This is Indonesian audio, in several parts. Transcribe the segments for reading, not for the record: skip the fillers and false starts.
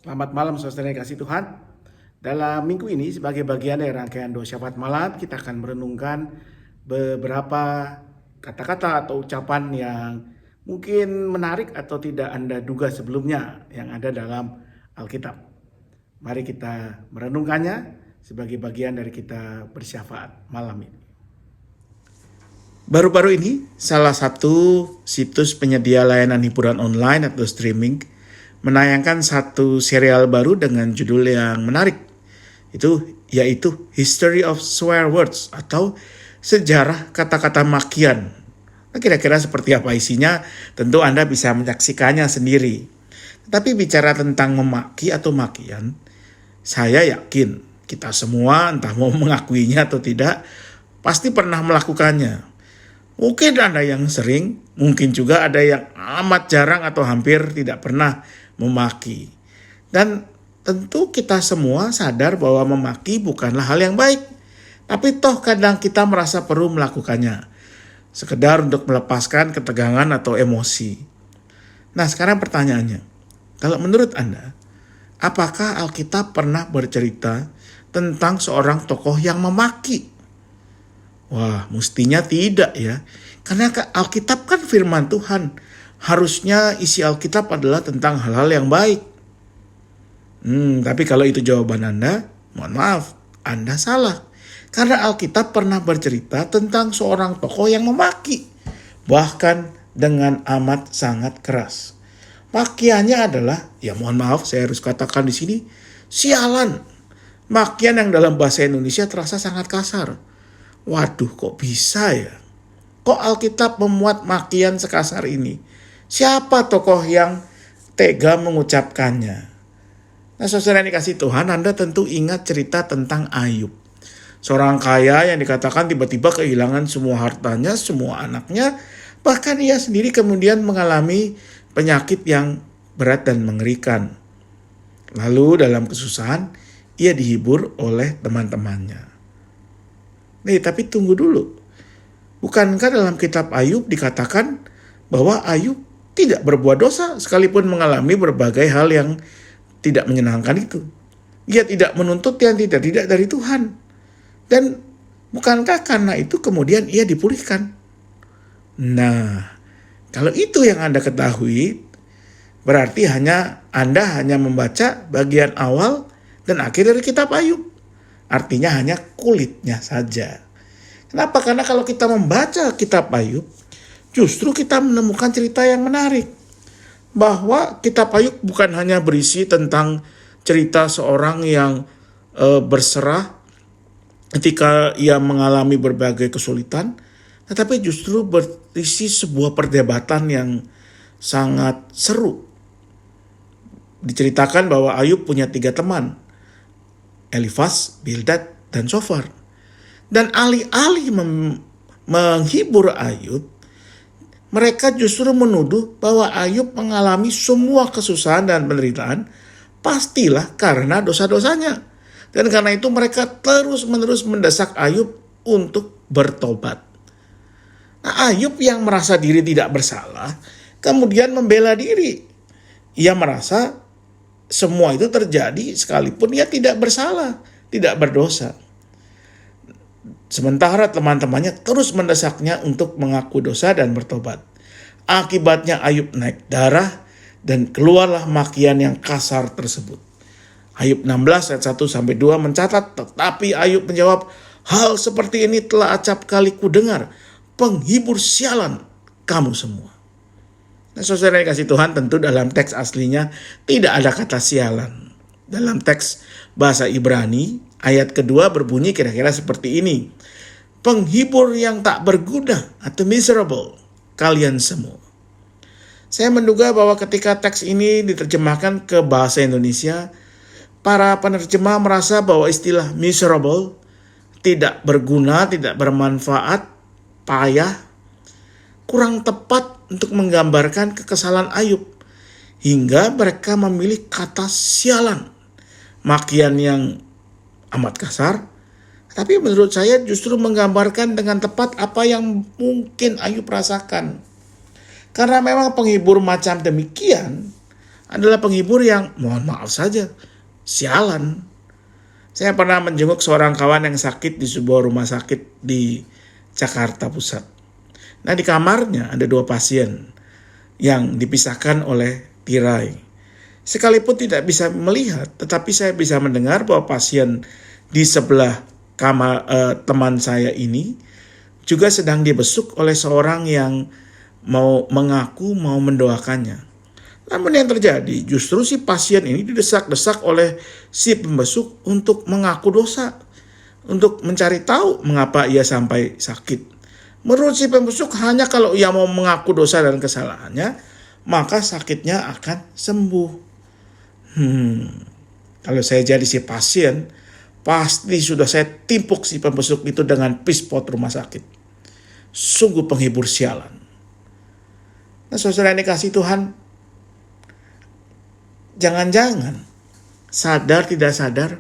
Selamat malam saudara yang kasih Tuhan. Dalam minggu ini sebagai bagian dari rangkaian doa syafaat malam, kita akan merenungkan beberapa kata-kata atau ucapan yang mungkin menarik atau tidak Anda duga sebelumnya yang ada dalam Alkitab. Mari kita merenungkannya sebagai bagian dari kita bersyafaat malam ini. Baru-baru ini, salah satu situs penyedia layanan hiburan online atau streaming menayangkan satu serial baru dengan judul yang menarik. Yaitu History of Swear Words atau sejarah kata-kata makian. Nah, kira-kira seperti apa isinya? Tentu Anda bisa menyaksikannya sendiri. Tapi bicara tentang memaki atau makian, saya yakin kita semua entah mau mengakuinya atau tidak, pasti pernah melakukannya. Mungkin ada yang sering, mungkin juga ada yang amat jarang atau hampir tidak pernah memaki. Dan tentu kita semua sadar bahwa memaki bukanlah hal yang baik. Tapi toh kadang kita merasa perlu melakukannya. Sekedar untuk melepaskan ketegangan atau emosi. Nah, sekarang pertanyaannya. Kalau menurut Anda, apakah Alkitab pernah bercerita tentang seorang tokoh yang memaki? Wah, mestinya tidak ya. Karena Alkitab kan firman Tuhan. Harusnya isi Alkitab adalah tentang hal-hal yang baik. Tapi kalau itu jawaban Anda, mohon maaf, Anda salah. Karena Alkitab pernah bercerita tentang seorang tokoh yang memaki. Bahkan dengan amat sangat keras. Makiannya adalah, ya mohon maaf saya harus katakan di sini, sialan. Makian yang dalam bahasa Indonesia terasa sangat kasar. Waduh, kok bisa ya? Kok Alkitab memuat makian sekasar ini? Siapa tokoh yang tega mengucapkannya? Nah, saudara yang dikasih Tuhan, Anda tentu ingat cerita tentang Ayub. Seorang kaya yang dikatakan tiba-tiba kehilangan semua hartanya, semua anaknya. Bahkan ia sendiri kemudian mengalami penyakit yang berat dan mengerikan. Lalu dalam kesusahan, ia dihibur oleh teman-temannya. Tapi tunggu dulu. Bukankah dalam kitab Ayub dikatakan bahwa Ayub tidak berbuat dosa sekalipun mengalami berbagai hal yang tidak menyenangkan itu. Ia tidak menuntut yang tidak dari Tuhan. Dan bukankah karena itu kemudian ia dipulihkan? Nah, kalau itu yang Anda ketahui, berarti Anda hanya membaca bagian awal dan akhir dari kitab Ayub. Artinya hanya kulitnya saja. Kenapa? Karena kalau kita membaca kitab Ayub, justru kita menemukan cerita yang menarik. Bahwa kitab Ayub bukan hanya berisi tentang cerita seorang yang berserah ketika ia mengalami berbagai kesulitan. Tetapi justru berisi sebuah perdebatan yang sangat seru. Diceritakan bahwa Ayub punya 3 teman. Elifaz, Bildad, dan Sofar. Dan alih-alih menghibur Ayub, mereka justru menuduh bahwa Ayub mengalami semua kesusahan dan penderitaan pastilah karena dosa-dosanya. Dan karena itu mereka terus-menerus mendesak Ayub untuk bertobat. Nah, Ayub yang merasa diri tidak bersalah, kemudian membela diri. Ia merasa semua itu terjadi sekalipun ia tidak bersalah, tidak berdosa. Sementara teman-temannya terus mendesaknya untuk mengaku dosa dan bertobat. Akibatnya Ayub naik darah dan keluarlah makian yang kasar tersebut. Ayub 16 ayat 1-2 mencatat, tetapi Ayub menjawab, hal seperti ini telah acap kali ku dengar, penghibur sialan kamu semua. Nah, saudara yang kasih Tuhan, tentu dalam teks aslinya tidak ada kata sialan. Dalam teks bahasa Ibrani, ayat kedua berbunyi kira-kira seperti ini. Penghibur yang tak berguna atau miserable, kalian semua. Saya menduga bahwa ketika teks ini diterjemahkan ke bahasa Indonesia, para penerjemah merasa bahwa istilah miserable, tidak berguna, tidak bermanfaat, payah, kurang tepat untuk menggambarkan kekesalan Ayub. Hingga mereka memilih kata sialan. Makian yang amat kasar. Tapi menurut saya justru menggambarkan dengan tepat apa yang mungkin Ayub rasakan. Karena memang penghibur macam demikian adalah penghibur yang mohon maaf saja, sialan. Saya pernah menjenguk seorang kawan yang sakit di sebuah rumah sakit di Jakarta Pusat. Nah, di kamarnya ada 2 pasien yang dipisahkan oleh tirai. Sekalipun tidak bisa melihat, tetapi saya bisa mendengar bahwa pasien di sebelah kamar teman saya ini juga sedang dibesuk oleh seorang yang mengaku mau mendoakannya. Namun yang terjadi justru si pasien ini didesak-desak oleh si pembesuk untuk mengaku dosa, untuk mencari tahu mengapa ia sampai sakit. Menurut si pembesuk, hanya kalau ia mau mengaku dosa dan kesalahannya, maka sakitnya akan sembuh. Kalau saya jadi si pasien, pasti sudah saya timpuk si pembesuk itu dengan pispot rumah sakit. Sungguh penghibur sialan. Nah, saudara yang dikasihi Tuhan, jangan-jangan sadar tidak sadar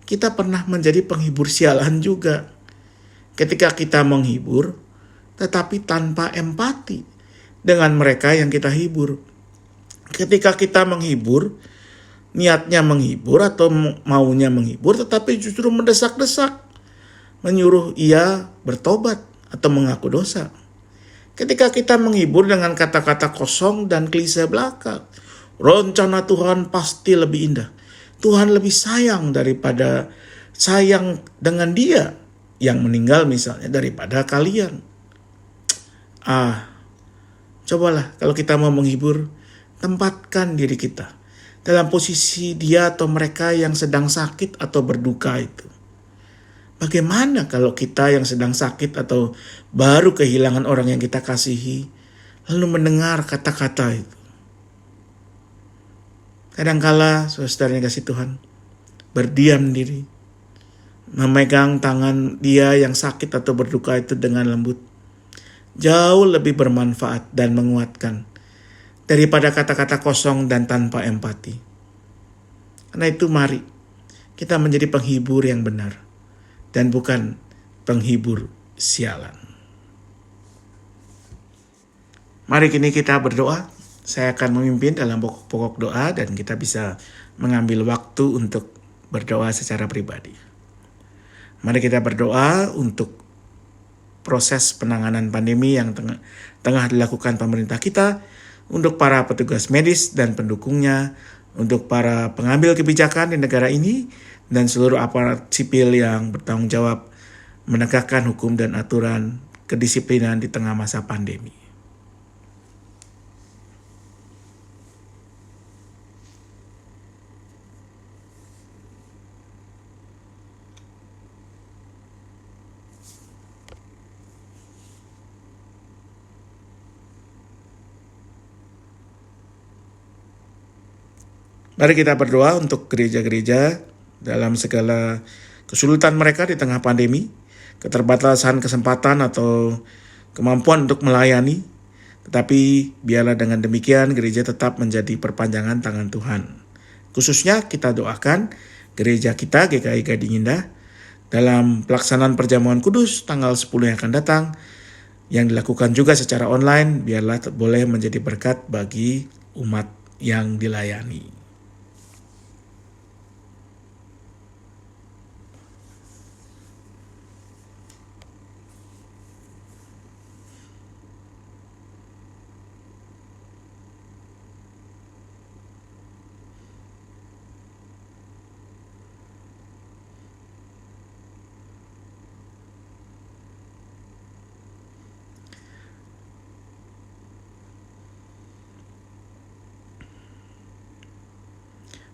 kita pernah menjadi penghibur sialan juga. Ketika kita menghibur, tetapi tanpa empati dengan mereka yang kita hibur. Ketika kita menghibur, niatnya menghibur atau maunya menghibur, tetapi justru mendesak-desak, menyuruh ia bertobat atau mengaku dosa. Ketika kita menghibur dengan kata-kata kosong dan klise belaka, rencana Tuhan pasti lebih indah. Tuhan lebih sayang daripada sayang dengan dia yang meninggal misalnya daripada kalian. Cobalah kalau kita mau menghibur, tempatkan diri kita dalam posisi dia atau mereka yang sedang sakit atau berduka itu. Bagaimana kalau kita yang sedang sakit atau baru kehilangan orang yang kita kasihi, lalu mendengar kata-kata itu? Kadangkala, saudara yang kasih Tuhan, berdiam diri, memegang tangan dia yang sakit atau berduka itu dengan lembut, jauh lebih bermanfaat dan menguatkan daripada kata-kata kosong dan tanpa empati. Karena itu mari kita menjadi penghibur yang benar dan bukan penghibur sialan. Mari kini kita berdoa. Saya akan memimpin dalam pokok-pokok doa dan kita bisa mengambil waktu untuk berdoa secara pribadi. Mari kita berdoa untuk proses penanganan pandemi yang tengah dilakukan pemerintah kita, untuk para petugas medis dan pendukungnya, untuk para pengambil kebijakan di negara ini, dan seluruh aparat sipil yang bertanggung jawab menegakkan hukum dan aturan kedisiplinan di tengah masa pandemi. Mari kita berdoa untuk gereja-gereja dalam segala kesulitan mereka di tengah pandemi, keterbatasan kesempatan atau kemampuan untuk melayani. Tetapi biarlah dengan demikian gereja tetap menjadi perpanjangan tangan Tuhan. Khususnya kita doakan gereja kita GKI Gading Indah dalam pelaksanaan perjamuan kudus tanggal 10 yang akan datang, yang dilakukan juga secara online, biarlah boleh menjadi berkat bagi umat yang dilayani.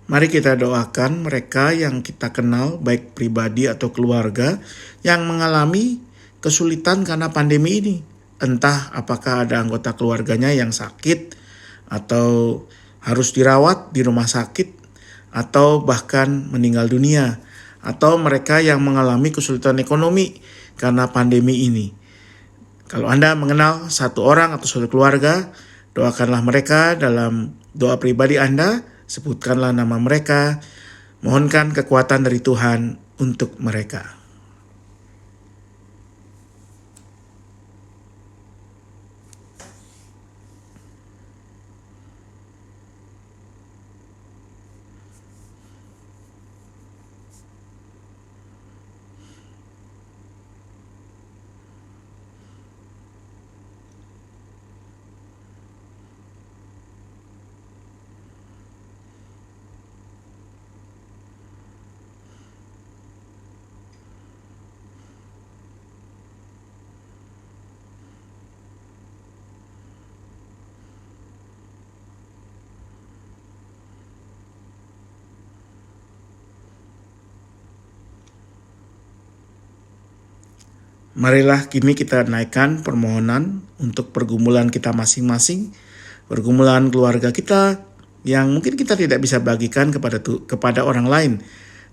Mari kita doakan mereka yang kita kenal, baik pribadi atau keluarga, yang mengalami kesulitan karena pandemi ini. Entah apakah ada anggota keluarganya yang sakit, atau harus dirawat di rumah sakit, atau bahkan meninggal dunia, atau mereka yang mengalami kesulitan ekonomi karena pandemi ini. Kalau Anda mengenal satu orang atau satu keluarga, doakanlah mereka dalam doa pribadi Anda. Sebutkanlah nama mereka, mohonkan kekuatan dari Tuhan untuk mereka. Marilah kini kita naikkan permohonan untuk pergumulan kita masing-masing, pergumulan keluarga kita yang mungkin kita tidak bisa bagikan kepada orang lain.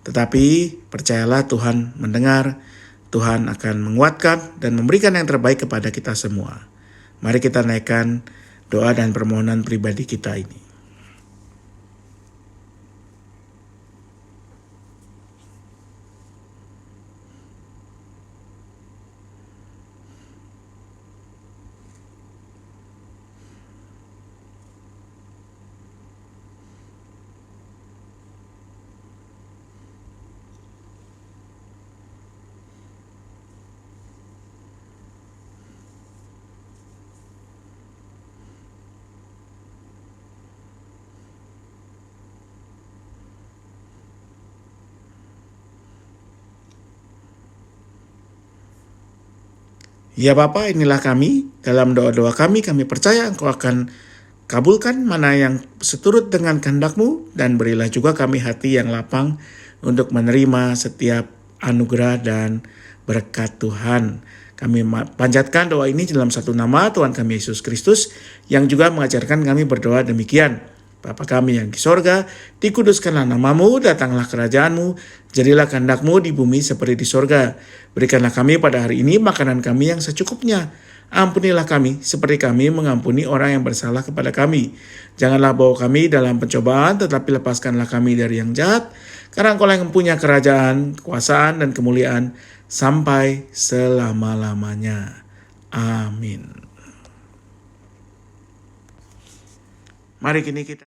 Tetapi percayalah Tuhan mendengar, Tuhan akan menguatkan dan memberikan yang terbaik kepada kita semua. Mari kita naikkan doa dan permohonan pribadi kita ini. Ya Bapa, inilah kami, dalam doa-doa kami percaya Engkau akan kabulkan mana yang seturut dengan kehendak-Mu, dan berilah juga kami hati yang lapang untuk menerima setiap anugerah dan berkat Tuhan. Kami panjatkan doa ini dalam satu nama Tuhan kami Yesus Kristus, yang juga mengajarkan kami berdoa demikian. Bapa kami yang di sorga, dikuduskanlah namamu, datanglah kerajaanmu, jadilah kehendak-Mu di bumi seperti di sorga. Berikanlah kami pada hari ini makanan kami yang secukupnya. Ampunilah kami seperti kami mengampuni orang yang bersalah kepada kami. Janganlah bawa kami dalam pencobaan, tetapi lepaskanlah kami dari yang jahat. Karena Engkau yang mempunyai kerajaan, kekuasaan, dan kemuliaan sampai selama-lamanya. Amin. Mari kini kita